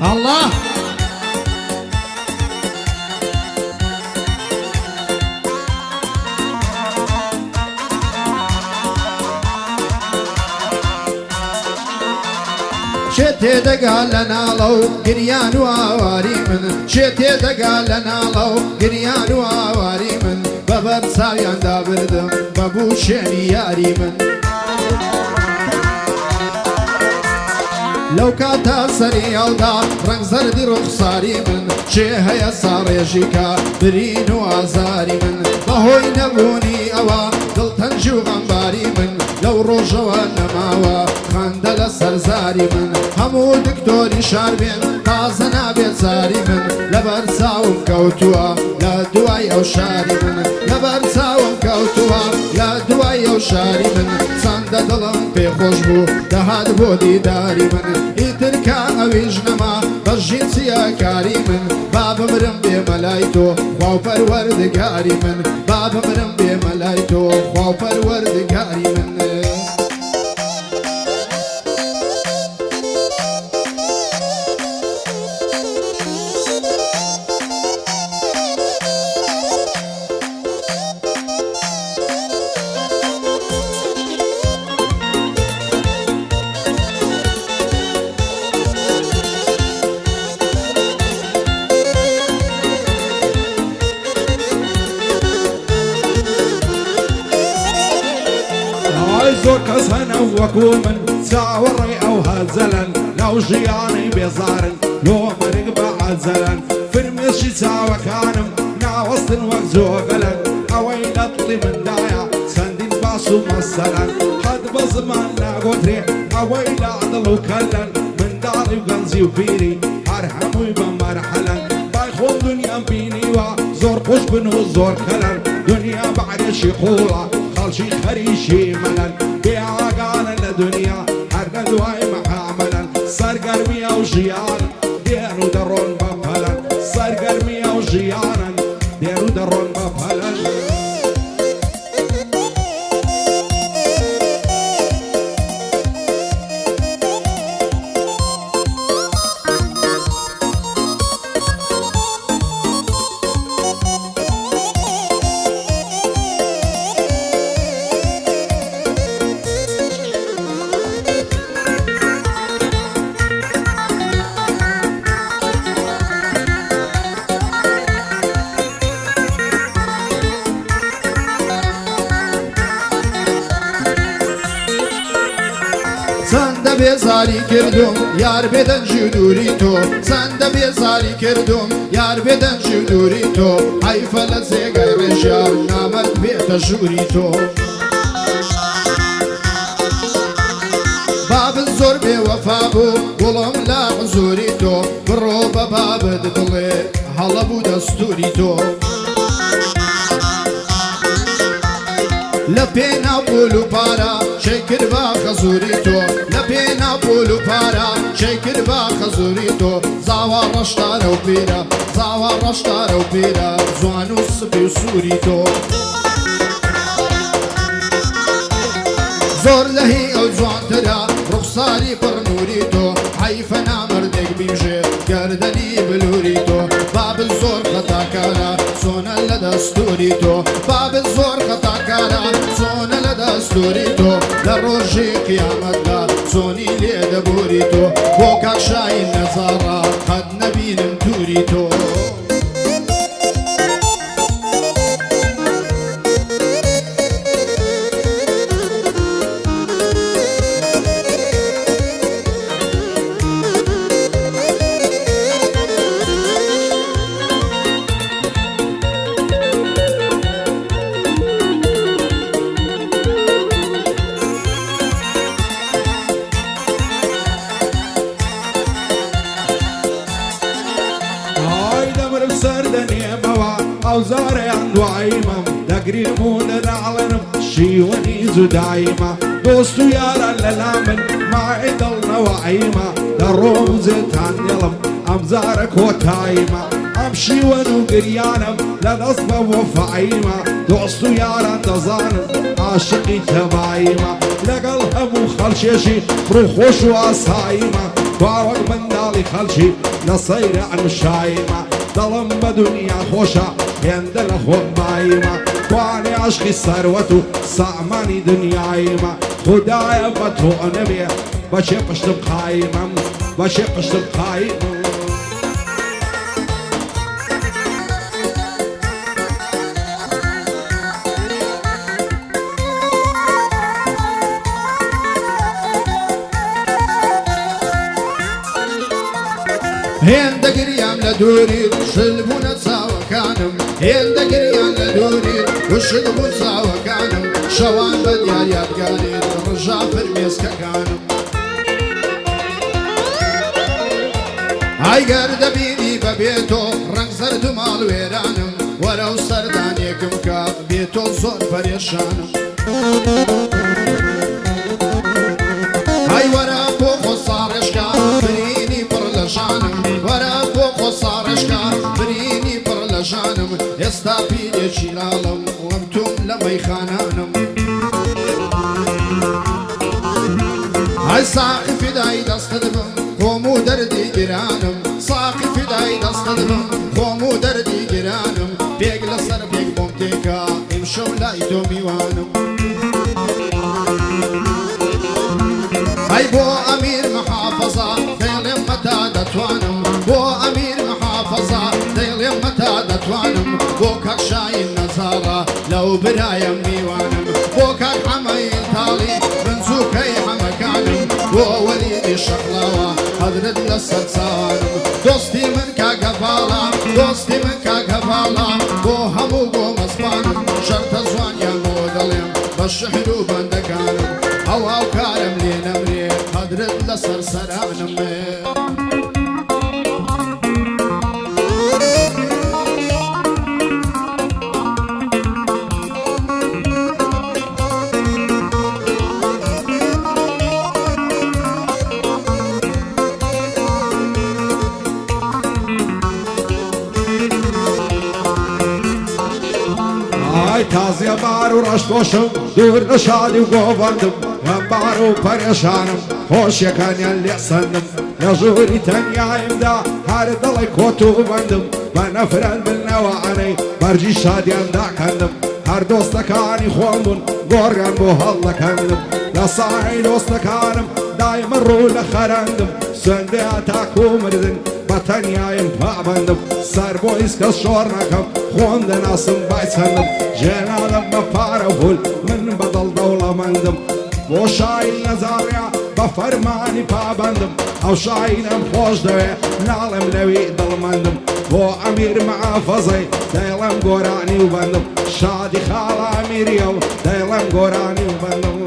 الله شتي دقال لنا لو قريان وواري من شتي دقال لنا لو قريان وواري من بابا ساويان دابردم بابو شيني ياري من لو كاتا سريالدا رنگ زردي رخصاري من شيها يسار يجيكا برين وازاري من بهوي نبوني اوا دل تنجو غنباري من لو روجوا نماوا خاندل سرزاري من همو دكتوري شاربين تازنا بيزاري من لبرساوم كوتوا لا دواي او شاري من لبرساوم كوتوا لا دواي او شاري من سند دلم في خوشبو دهاد بودي داري من إتركا أويج نما بجين سياكاري من باب مرم بملايتو خواو پروردگاري من باب مرم بملايتو خواو پروردگاري من زور كسهنا وكومن ساوري او هالزلن لو جياني بيزارن لو مرق بعد زلن فرمشي ساوى كانم ناوسط وقزو قلن اوين اطلي من دايا سندين باسو مثلا حد بزمان لا قدري اوين اعضلو كلن من داري وقنزي وفيري ارحمو يبا مرحلا بايخون دنيا بيني وزور قش بنو زور كلن دنيا بعد شيقولا خالشي خريشي ملن بيعاقانا لدنيا حرنا دواي محاملا صار قرمي او جيانا ديرو درون بفهلا صار قرمي او جيانا ديرو درون بفهلا Sen de bezari kirdum yar beden juduri to Sen de bezari kirdum yar beden juduri to Hayfala zegay rejar namet beta juri to باب الزور بوفابو ولم لا حزوري تو بروبا باب دطلي هلا بو دستوري تو لبينا بولو بارا شكر با خزوريتو لبينا بولو بارا شكر با خزوريتو زاوا رشتار وبيرا زاوا رشتار وبيرا زوانو سبي وسوريتو زور لهي او زوان ترا رخصاري برنوريتو حيفنا مردك بيمشي گردني بلوريتو باب الزور خطا كارا سونا لدستوريتو باب الزور خطا كارا سونا لدستوريتو لروجي قيامتنا سوني لدبوريتو بوكاك شاين نزارا قد نبين متوريتو او زاري عند وعيمة تقريبون العلن شيوني زو دايمة دوستو يارا للامن ما عدلنا وعيمة دروم زيت عن يلم ام زارك وتايمة ام شيونو قريانم لنصبه وفعيمة دوستو يارا تظانم عاشقي تبايمة لقلها مو خلشيشي روحوش واسايمة خواوەک منداڵی خەڵکی لە سەیرە ئەمشایمە دڵم بە دنیا خۆشە هێندە لە خۆمایمە توانێ عشقی سەروەت و سامانی دنیایمە خودایە بە تۆ نەبێ بەچێ پشتم قایمەم بەچێ پشتم قایمم هێندە گریان لە دووریت شل بوونە چاوەکانم هێندە گریان لە دووریت وشل بوون چاوەکانم شەوان بە دیار یادگاریت ڕژا فرمێسکەکانم ئایگەر دەبینی بەبێتۆ ڕەنگ زەرد و ماڵ وێرانم وەرە و سەردانێکم کە بێتۆ زۆر پەرێشانم ئای وەرە بۆ خۆ ساڕێشکە برینی پڕ لە ژانم وەرە بۆ خۆ ساڕێشکە برینی پڕ لە ژانم ئێستا پیرێکی لاڵم وەم توم لە مەیخانانم ئای ساقی فیدای دەستت بم خۆم و دەردی گرانم ساقی فیدای دەستت بم خۆم و دەردی گرانم پێک لەسەر پێک بۆم تێکە ئیمشەو لای تۆ میوانم ئەی بۆ ئەمیر محافەزە دەیڵێم مەتا دەتوانم بۆ ئەمیر محافەزە دەیڵێم مەتا دەتوانم بۆ کاک شاین نەزاڕە لەو برایەم میوانم بۆ کاک حەمەین تاڵی بنجووکەی حەمەکانم بۆ وەلیدی شەقڵاوە حەدرت لەسەر چاوانم دۆستی من کاگەڤاڵە دۆستی من کاگەڤاڵە بۆ هەموو بۆ مەزبانم شەرتە جوانیان بۆ دەڵێم بە شەحر و بەندەکانم هەواو کارم لێ نەمرێ حەدرت لەسەر سەرانم تازیە بار و ڕەشتۆشم دوور لە شادی و گۆڤەندم هەم بار و پەرێشانم خۆشیەکانیان لێ سەندم لە ژووری تەنیایمدا هەر دڵی کۆت و بەندم بە نەفرەن بنەوەعانەی بەرجی شادیان داکەندم هەر دۆستەکانی خۆم بوون گۆڕیان بۆ هەڵدەکەندم لە ساحەی دۆستەکانم دایمە ڕوو لە خەرەندم سوێندێ تاکو مردن بە تەنیایم پابەندم سەر بۆ هیچ کەس شۆڕ نەکەم خۆم دەناسم بای چەندم ژێناڵم بە پارە و پول من بەدڵ دەوڵەمەندم بۆ شاین نەزاڕیا بە فەرمانی پابەندم ئەو شاینم خۆش دەوێ ناڵم لەوی دڵمەندم بۆ ئەمیر مەحافەزەی دەیڵەم گۆرانی و بەندم شادی خاڵە ئەمیریە و دەیڵەم گۆرانی و بەندم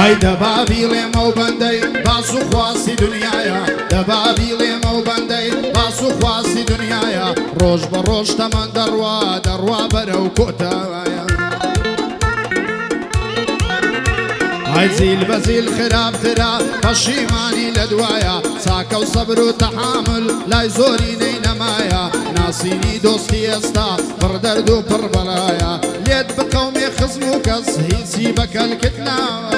هەی دەبابی لێمە و بەندەی باس و خواستی دنیایە دەبابی لێمە و بەندەی باس و خواستی دنیایە ڕۆژ بە ڕۆژ تەمەن دەڕوا دەڕوا بەرەو کۆتاوایە هەی زیل بە زیل خراپترە پەشیمانی لە دوایە چاکە و سەبر و تەحامل لای زۆری نەینەمایە ناسینی دۆستی ئێستا پڕ دەرد و پڕ بەلایە لێت بقەومێ خزم و کەس هیچی بەکەلکت ناوە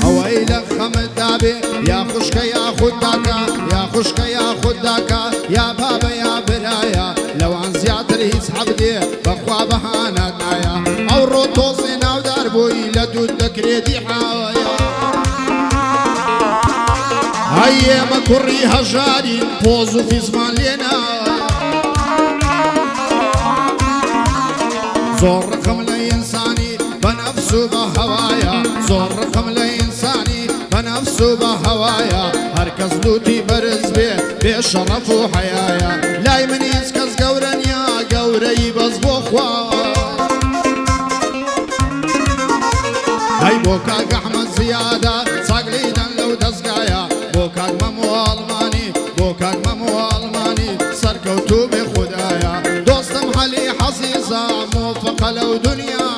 ئەوەی لە خەمت دابێ یا خوشکە یا خودداکە یا خوشکە یا خودداکە یا بابە یا برایە لەوان زیاتر هیچ حەبدێ بەخوا بەهانات نایە ئەو ڕۆ تۆزێ ناودار بووی لە دوود دەکرێتی حاوەیە هەی ئێمە کوڕی هەژارین پۆز و فیزمان لێنا زۆر ڕقم لە ئینسانی بە نەفس و بە هەوایە زۆر ڕقم لە ئینسانی بە نەفس و بە هەوایە هەر کەس لوتی بەرز بێ بێ شەڕەف و حەیایە لای من هیچ کەس گەورە نییە گەورەی بەس بۆ خوا هەی بۆ کاک ئەحمەد زیادە چاک لیدەن لەو دەستگایە بۆ کاک مەموو ئاڵمانی بۆ کاک مەموو ئاڵمانی سەرکەوتوو بێ خودایە دۆستم حەلی حەزیزە موفقە لەو دنیا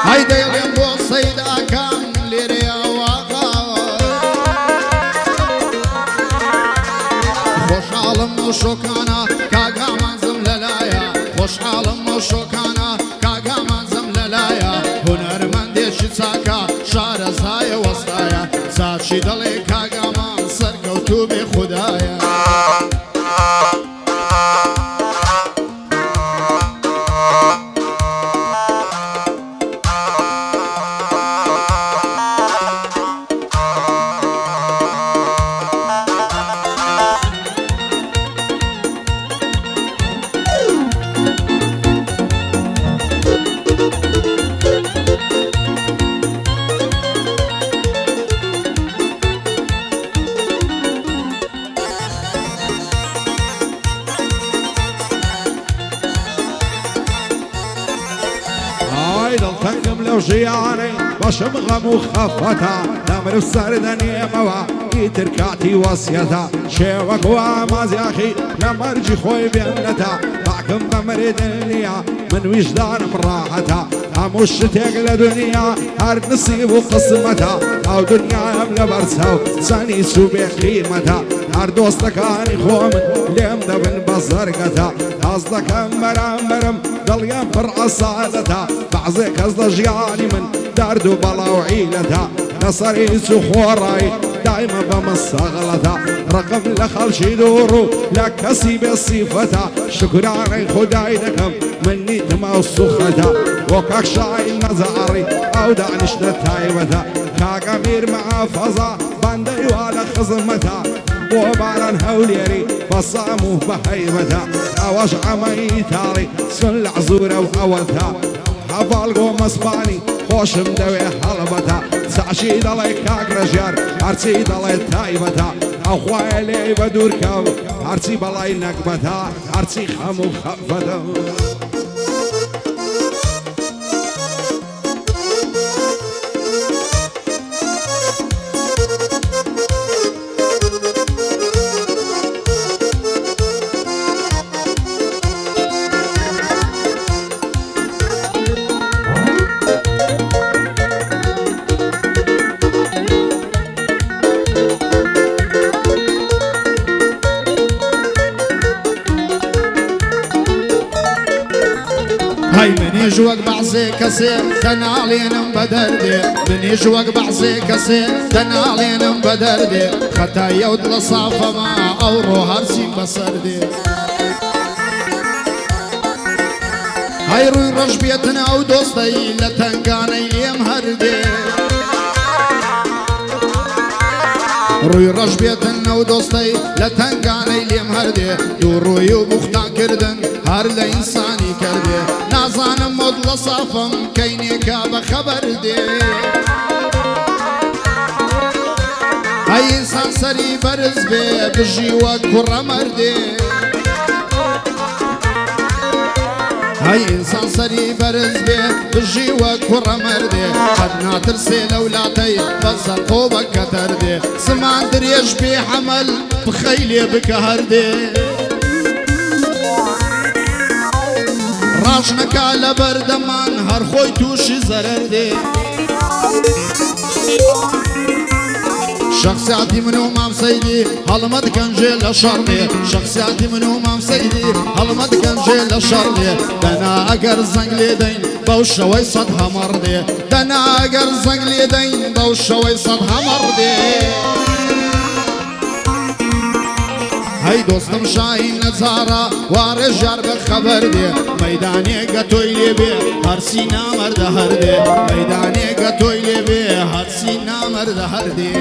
هەی دەیڵێم بۆ سەید شۆکانە کاگامانزم لەلایە خۆشحاڵم و شۆکانە کاگامانزم لەلایە هونەرمەندێکی چاکە شارەزایە وەستایە چاچی دەڵێ کاگامان سەرکەوتوو بێ خودایە دڵتەنگم لەو ژیانەی بەشم غەم و خەفەتە دەمرم سەردەنیێمەوە ئیتر کاتی وەسیەتە شێوەک وا مازیاخی لە مەرجی خۆی بێنەتە باکم بەمرێ دڵنیە من ویژدانم ڕاحەتە هەموو شتێک لە دنیا هەر نسیب و قسمەتە ئەو دنیایم لە بەرچاو چەنی سوو بێ قیمەتە هەر دۆستەکانی خۆمن لێم دەبن بە زەرگەتە ئەس دەکەم بەرامبەرم دڵیان پڕ ئەسادەتە بەعزێ کەس لە ژیانی من دەرد و بەڵاو عیلەتە لەسەری هیچ و خۆڕایی دایمە بە مەستەغڵەتە ڕقم لە خەڵکی دوور و لە کەسی بێ سیفەتە شکرانەی خودای دەکەم من نیتمە و سوخەتە بۆ کاک شاین نەزاری ئەو دانیشتە تایبەتە کاکە میر مەحافەزە بەندەی وا لە خزمەتە بۆ باران هەولێری بەسام و بە هەیبەتە ئەوەش ئەمەی تاڵی سن لە عزورە و ئەوەتە هەڤاڵگۆ مەسپانی خۆشم دەوێ هەڵبەتە چاشی دەڵێ کاک ڕەژیار هەرچی دەڵێ تایبەتە ئەو خوایە لێ بە دوورکەو هەرچی بەڵای نەکبەتە هەرچی خەم و خەفەتە هەی منیش وەک بەعزێ کەسێ دەناڵێنم بە دەردێ منیش وەک بەعزێ کەسێ دەناڵێنم بە دەردێ خەتایە و دڵە سافەما ئەوڕۆ هەرچیم بەسەردێ هەی ڕووی ڕەش بێتن ئەو دۆستەی لە تەنگانەی لێم هەردێ ڕووی ڕەش بێتن ئەو دۆستەی لە تەنگانەی لێم هەردێ دوو ڕووی و بوختانکردن هەر لە ئینسانی کردێ نازانم مۆد لە سافم کەینێکا بە خەبەر دێ هەی ئینسان سەری بەرز بێ بژی وەک کوڕە مەردێ هەی ئینسان سەری بەرز بێ بژی وەک کوڕە مەردێ قەت ناترسێ لە وڵاتەی بە زەرقۆ بە کەتەر دێ زمان درێژ بێ حەمەل بخەی لێ بکە هەردێ ڕاش نەکا لە بەردەمان هەر خۆی تووشی زەرەر دێ شخصیاتی من و مام سەیدی هەڵمە دکەنجێ لە شەڕێ شخصیاتی من و مام سەیدی هەڵمە دکەنجێ لە شەڕێ دەنا ئەگەر زەنگ لێ دەین بەو شەوەی سەد هەمەڕ دێ دەنا ئەگەر زەنگ لێ دەین بەو شەوەی سەد هەمەڕ دێ هەی دۆستم شاهین نەجارە وارە ژار بە خەبەر دێ مەیدانێکە تۆی لێ بێ هەرچی نامەردە هەردێ مەیدانێکە تۆی لێ بێ هەرچی نامەردە هەردێ